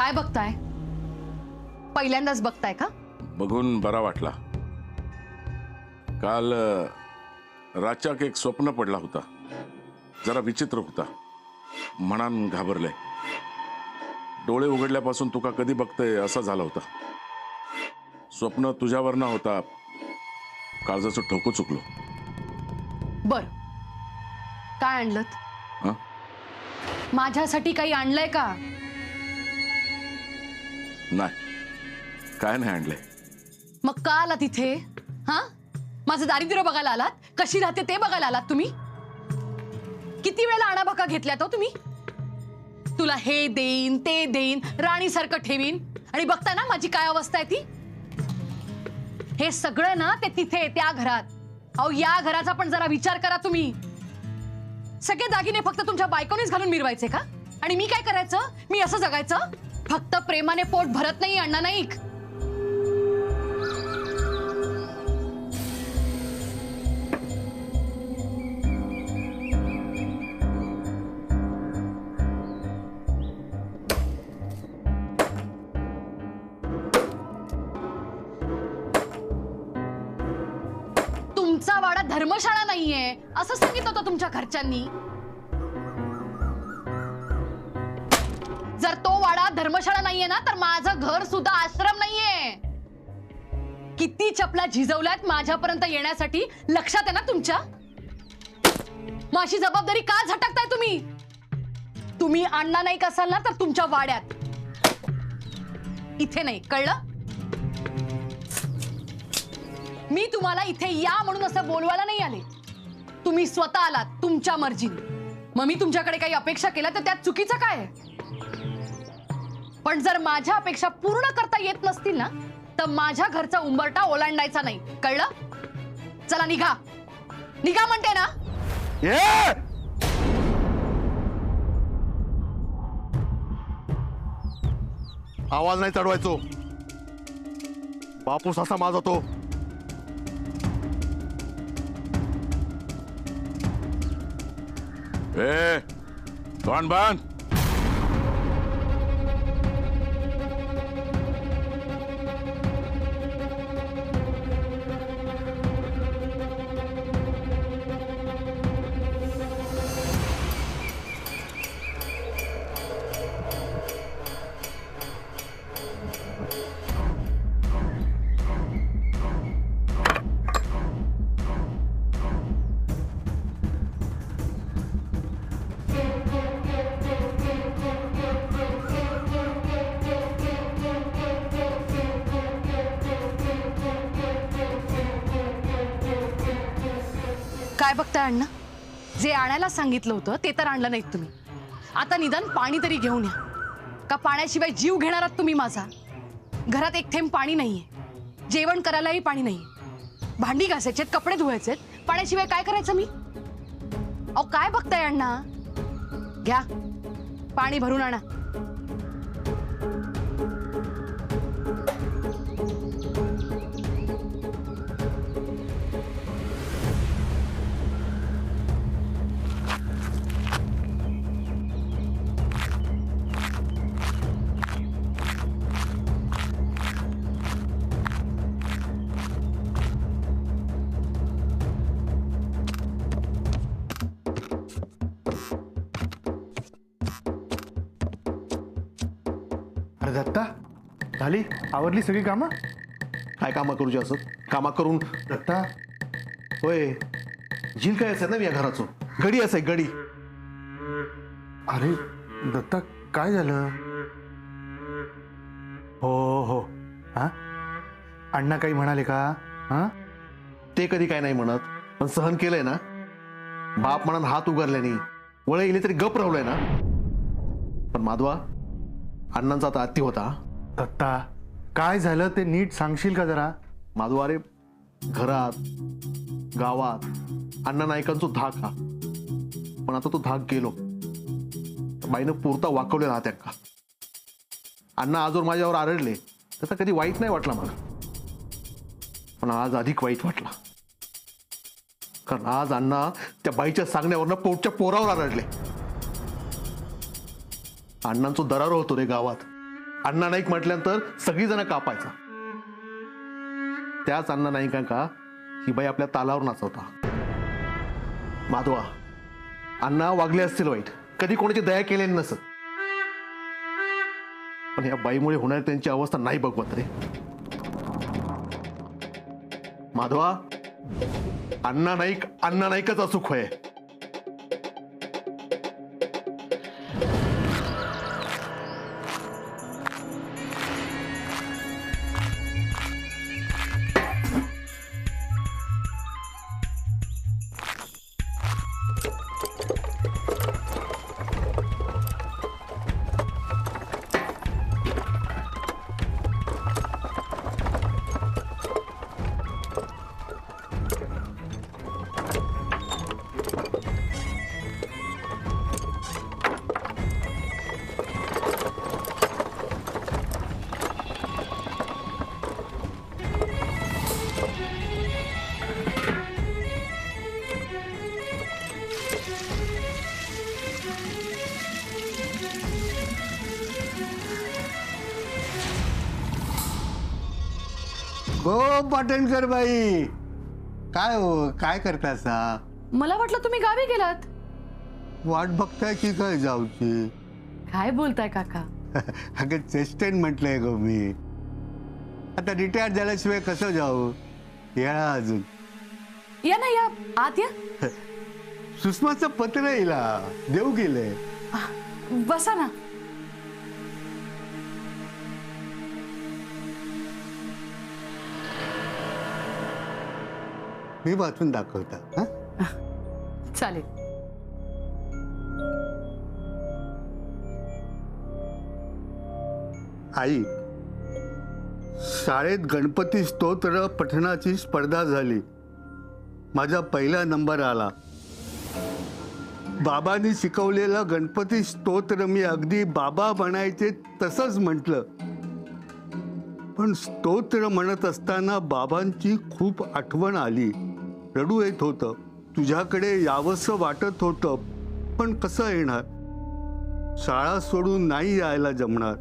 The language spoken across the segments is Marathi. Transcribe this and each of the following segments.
काय बघताय? पहिल्यांदाच बघताय का? बघून बरा वाटला. काल राचाक एक स्वप्न पडला होता, जरा विचित्र होता. मनान घाबरले. डोळे उघडल्यापासून तुका कधी बघतय असं झालं होता. स्वप्न तुझ्यावर ना होता. काळजाचं ठोकं चुकलो. बर, काय आणलत? हं? माझ्यासाठी काही आणलंय का? नाही, काय नाही आणलंय. मग का आलात इथे? हा, माझं दारिद्र्य बघायला आलात? कशी राहते ते बघायला आलात तुम्ही? किती वेळेला आणाबका घेतल्यात हो तुम्ही? तुला हे देईन ते देईन, राणीसारखं ठेवीन, आणि बघता ना माझी काय अवस्था आहे ती. हे सगळं ना ते तिथे त्या घरात. अहो, या घराचा पण जरा विचार करा तुम्ही. सगळे दागिने फक्त तुमच्या बायकोनेच घालून मिरवायचे का? आणि मी काय करायचं? मी असं जगायचं? फक्त प्रेमाने पोट भरत नाही अण्णा नाईक. तुमचा वाडा धर्मशाळा नाहीये असं सांगितलं होतं तुमच्या घरच्यांनी. जर तो वाडा धर्मशाळा नाहीये ना, तर माझं घर सुद्धा आश्रम नाहीये. किती चपला झिजवल्यात माझ्यापर्यंत येण्यासाठी, लक्षात आहे ना तुमच्या? मग अशी जबाबदारी का झटकताय तुम्ही? तुम्ही अण्णा नाईक असाल ना, तर तुमच्या वाड्यात, इथे नाही, कळलं? मी तुम्हाला इथे या म्हणून असं बोलवायला नाही आले. तुम्ही स्वतः आलात तुमच्या मर्जीने. मग मी तुमच्याकडे काही अपेक्षा केल्या तर त्यात चुकीचं काय आहे? पण जर माझ्या अपेक्षा पूर्ण करता येत नसतील ना, तर माझ्या घरचा उंबरठा ओलांडायचा नाही, कळलं? चला निघा, निघा म्हणते ना. आवाज नाही चढवायचो. बापूस असा माझा तो. ए, तोंड बांध. काय बघताय अण्णा? जे आणायला सांगितलं होतं ते तर आणलं नाहीत तुम्ही. आता निदान पाणी तरी घेऊन या. का पाण्याशिवाय जीव घेणार आहात तुम्ही माझा? घरात एक थेंब पाणी नाहीये, जेवण करायलाही पाणी नाहीये, भांडी घासायचेत, कपडे धुवायचेत, पाण्याशिवाय काय करायचं मी? अहो, काय बघताय अण्णा? घ्या, पाणी भरून आणा. अरे दत्ता, झाली आवरली सगळी कामं? काय कामा करूची असत? कामा करून दत्ता, होय, झील काय असेल ना या घराचो. गडी असाय गडी. अरे दत्ता, काय झालं? हो हो, हा, अण्णा काही म्हणाले का? हा, ते कधी काय नाही म्हणत, पण सहन केलंय ना. बाप म्हणून हात उगारल्याने वळ गेले तरी गप राहलोय ना. पण माधवा, अण्णांचा आता अति होता. दत्ता, काय झालं ते नीट सांगशील का जरा? माधवा, अरे घरात गावात अण्णा नाईकांचो धाक हा. पण आता तो धाक गेलो. बाईनं पुरता वाकवले राहत्या का. अण्णा आजवर माझ्यावर आरडले त्याचा कधी वाईट नाही वाटला मला, पण आज अधिक वाईट वाटला. कारण आज अण्णा त्या बाईच्या सांगण्यावरनं पोटच्या पोरावर आरडले. अण्णांचो दरार होतो रे गावात. अण्णा नाईक म्हटल्यानंतर सगळीजण कापायचा. त्याच अण्णा नाईकांका ही बाई आपल्या तालावर नाचवता. माधवा, अण्णा वागले असतील वाईट, कधी कोणाची दया केलेली नसत, पण या बाईमुळे होणारी त्यांची अवस्था नाही बघवत रे. माधवा, अण्णा नाईकच सुख होय. हो पाटणकर बाई, काय हो, काय करता सा? मला वाटलं तुम्ही गावी गेलात. वाट बघताय की काय जाऊची? काय बोलताय काका? अगं चेस्टेन म्हटलंय गो मी. आता रिटायर झाल्याशिवाय कसं जाऊ? या अजून या ना, या आत या. सुषमाचं पत्र येला देऊ गेले. बसा ना. मी वाचून दाखवता. हा, चालेल. आई, शाळेत गणपती स्तोत्र पठणाची स्पर्धा झाली. माझा पहिला नंबर आला. बाबांनी शिकवलेलं गणपती स्तोत्र मी अगदी बाबा म्हणायचे तसंच म्हटलं. पण स्तोत्र म्हणत असताना बाबांची खूप आठवण आली. रडू येत होतं. तुझ्याकडे यावंसं वाटत होतं, पण कसं येणार? शाळा सोडून नाही यायला जमणार.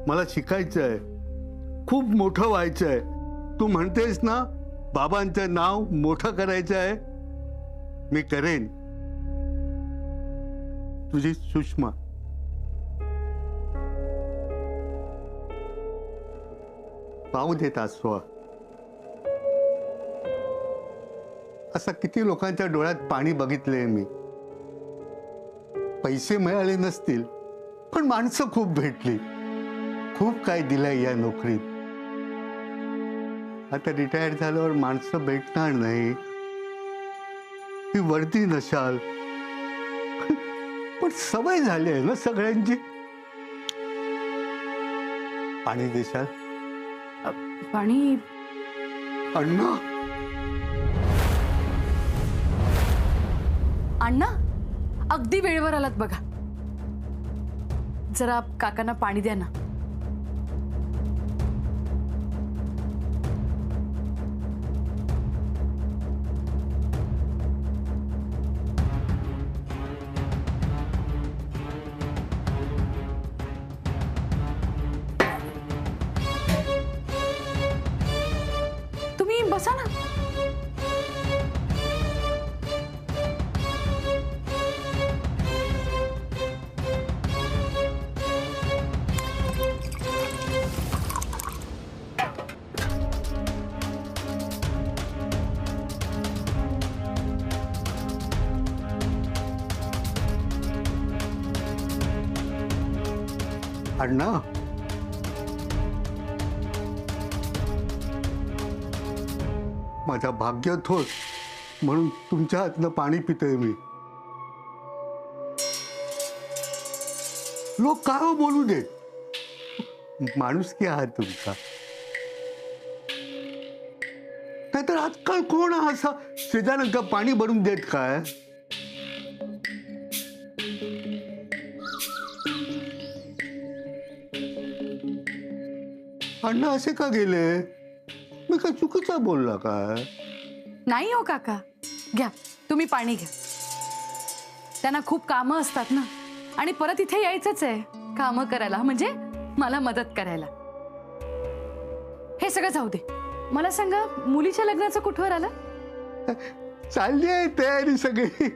मला शिकायचंय, खूप मोठं व्हायचंय. तू म्हणतेस ना बाबांचं नाव मोठं करायचं आहे. मी करेन. तुझी सुषमा. पाहू देत आसवा. असं किती लोकांच्या डोळ्यात पाणी बघितलंय मी. पैसे मिळाले नसतील, पण माणसं खूप भेटली. खूप काय दिलंय या नोकरीत. आता रिटायर झाल्यावर माणसं भेटणार नाही. ही वर्दी नशाल, पण सवय झाली आहे ना सगळ्यांची. पाणी देशाल? पाणी. अण्णा, अण्णा अगदी वेळेवर आलात बघा. जरा काकांना पाणी द्या ना. तुम्ही बसा ना. अण्णा, माझ्या भाग्यात होत म्हणून तुमच्या हातनं पाणी पितोय मी. लोक काय हो बोलू दे, माणुसकी आहात तुमचा. नाहीतर आजकाल कोण असा शेजाऱ्यांका पाणी भरून देत काय? अण्णा असे का गेले? मी काय चुकीचा बोलला काय? नाही हो काका, घ्या तुम्ही पाणी घ्या. त्यांना खूप कामं असतात ना. आणि परत इथे यायचंच आहे कामं करायला, म्हणजे मला मदत करायला. हे सगळं जाऊ दे, मला सांगा मुलीच्या लग्नाचं कुठवर आलं? चालली आहे तयारी सगळी.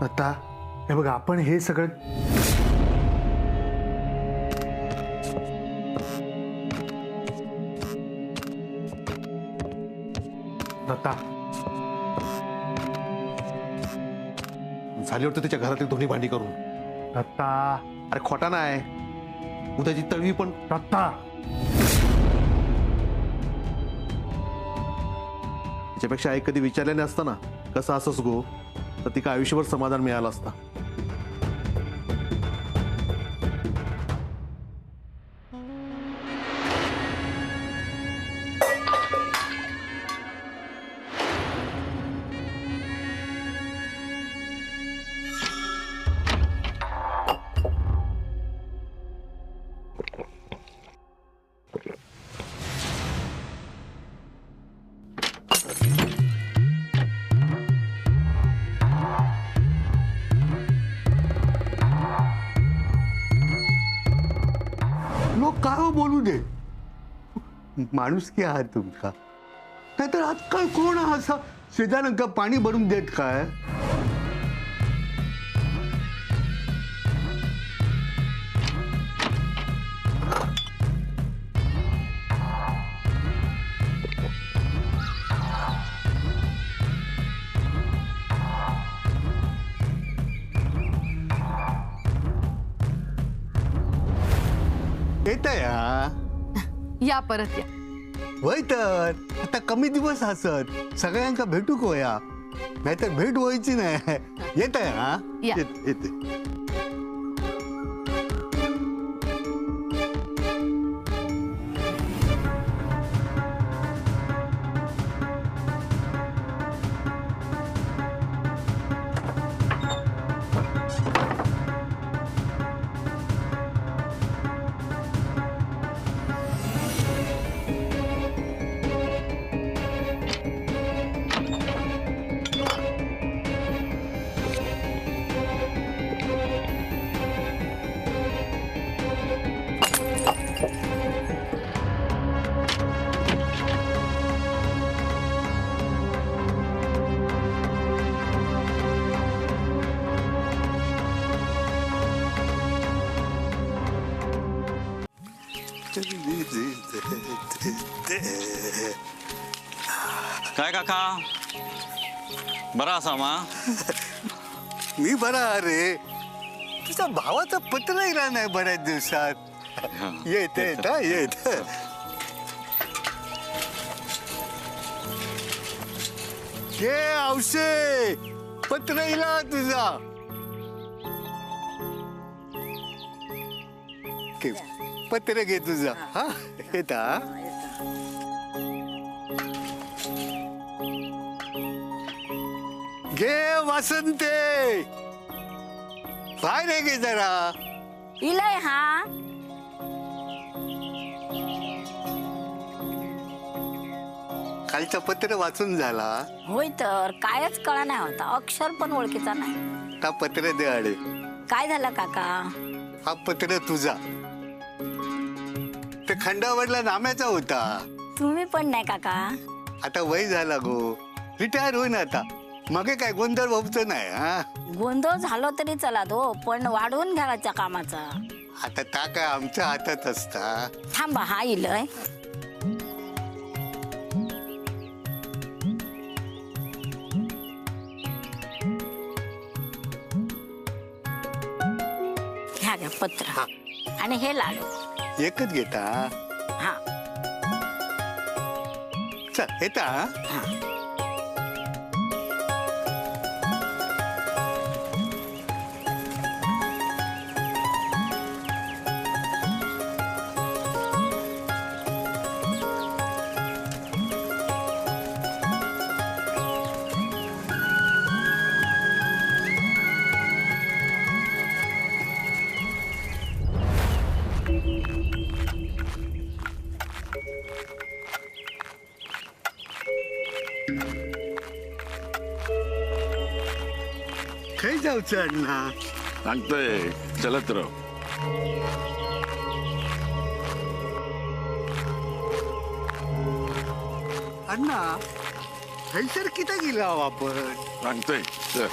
आता हे बघ, आपण हे सगळं दत्ता, झाली वाटतं त्याच्या घरातील दोन्ही भांडी करून. दत्ता, अरे खोटा नाही, उद्याची तळवी पण. दत्ता, त्याच्यापेक्षा आई कधी विचारल्याने असतं ना कसं असंच गो, तर तिका आयुष्यभर समाधान मिळालं असता. लोक काय बोलू दे, माणूस की आहात तुमका. नाहीतर आजकाल कोण असा शेजाऱ्यांका पाणी भरून देत काय? येत या परत या. वय तर आता कमी दिवस असत, सगळ्यांका भेटू कोया, नाहीतर भेट व्हायची नाही. येत आहे हा, या. येते. काय काका बरा असा मा? मी बरा. अरे तुझ्या भावाचं पत्र येणार नाही बऱ्याच दिवसात. येत येत. ये औषे, पत्र येला तुझा. पत्र घे तुझा. हा येता. घे वासंते, बाहेर घे जरा. इलय हा. कालचं पत्र वाचून झाला. होय तर कायच कळा नाही होता, अक्षर पण ओळखीचा नाही. हा पत्र दे आडे. काय झालं काका? हा पत्र तुझा, ते खंडावरला नाम्याचा होता. तुम्ही पण नाही काका? आता वय झाला गो, रिटायर होईन आता. मग काय गोंधळ व्हायचं नाही. हा गोंधळ झालो तरी चला तो, पण वाढवून घ्यावाच्या कामाचा. आता ता काय आमच्या हातात असता. थांबा, हा इलय. घ्या घ्या पत्र आणि हे लाडू. एकच घेता. हा चल येता. हा. खै जाऊचं अण्णा? सांगतोय चलत राह. अण्णा खैसर किती गेला आपण? सांगतोय चल.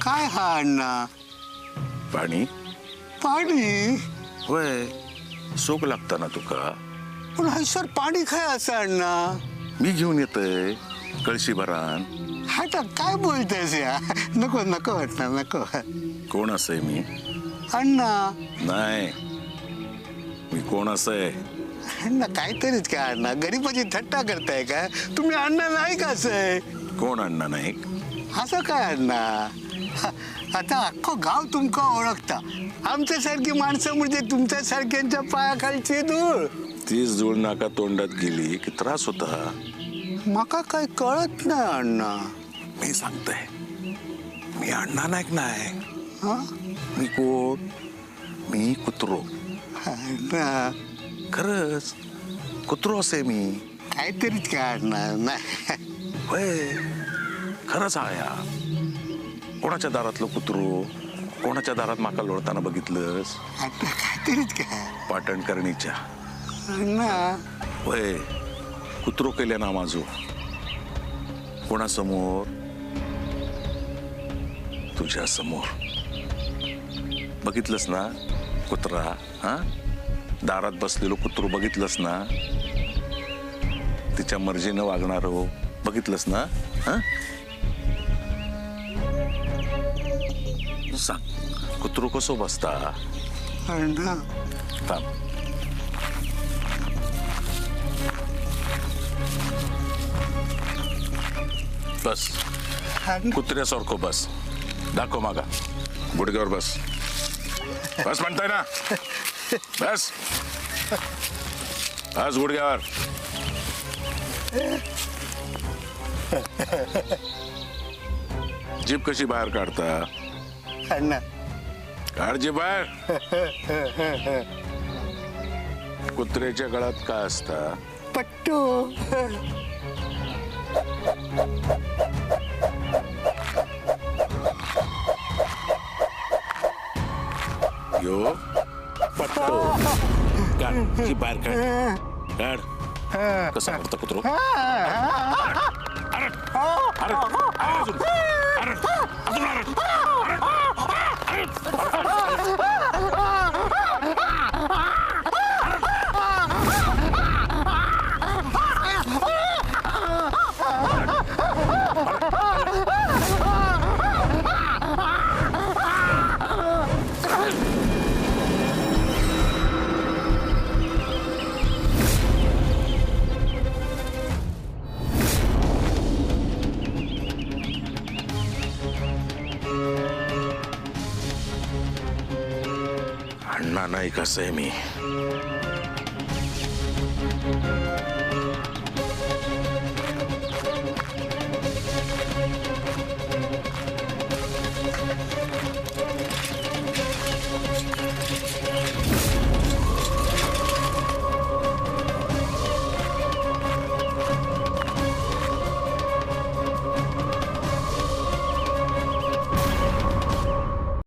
काय हा अण्णा? पाणी पाणी? होय सोक लागता ना तुका. पण हैसर पाणी काय असं अण्णा? मी घेऊन येतोय कळशी भरान. आता काय बोलतेस या? नको नको अण्णा नको. कोण असय मी? अण्णा नाही मी कोण असय? अण्णा काहीतरीच काय अण्णा, गरीबाची थट्टा करताय का तुम्ही? अण्णा नाही का असं? कोण अण्णा नाईक? असं काय अण्णा? आता अख्खं गाव तुमका ओळखता. आमच्यासारखी माणसं म्हणजे तुमच्यासारख्यांच्या पायाखालची धूळ. तीच जुळ नाका तोंडात गेली की त्रास होता. मका काय कळत नाही अण्णा. मी सांगतोय मी अण्णा नाईक नाही. हा? मी कोण? मी कुत्रो. अण्णा खरंच कुत्रो असे मी. काहीतरीच काय अण्णा? नाही होय खरंच आया. कोणाच्या दारातलं कुत्रो कोणाच्या दारात माका लोळताना बघितलंस? अण्णा काहीतरीच काय पाटणकर्णीच्या. अण्णा. होय कुत्रो केल्या ना माझो. कोणासमोर? तुझ्या समोर. बघितलंस ना कुत्रा? हा दारात बसलेलो कुत्रो बघितलंस ना? तिच्या मर्जीनं वागणार हो बघितलंस ना? हा सांग कुत्रो कसो बसता? अण्णा थांब. बस कुत्र्यासारखो बस. दाखव मागा गुडघ्यावर बस. बस म्हणताय ना? बस बस गुडघ्यावर. जीभ कशी बाहेर काढता? अण्णा काढ जीभ बाहेर. कुत्र्याच्या गळ्यात काय असता? पट्टू. यो पट्टो. काढ जीभ बाहेर काढ. काढ. कसा करता कुत्रो? अण्णा नाही कसं आहे मी.